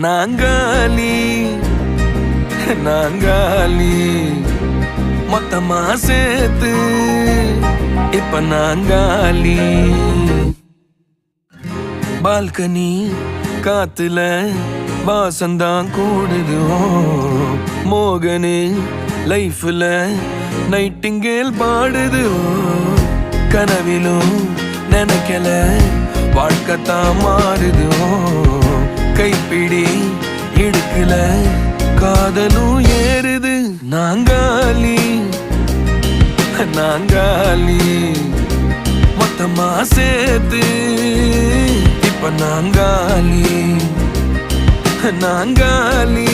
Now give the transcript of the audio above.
நாங்காலி நாங்காலி மொத்தமா சேர்த்து இப்ப நாங்காலி. பால்கனி காத்துல வாசந்தான் கூடுது. மோகனு லைஃப்ல நைட்டிங்கேல் பாடுது. கனவிலும் நினைக்கல வாழ்க்கைத்தான் மாறுது. கைப்பிடி இடுக்கல காதலும் ஏறுது. நாங்காலி நாங்காலி மொத்தமா சேர்த்து இப்ப நாங்காலி நாங்காலி.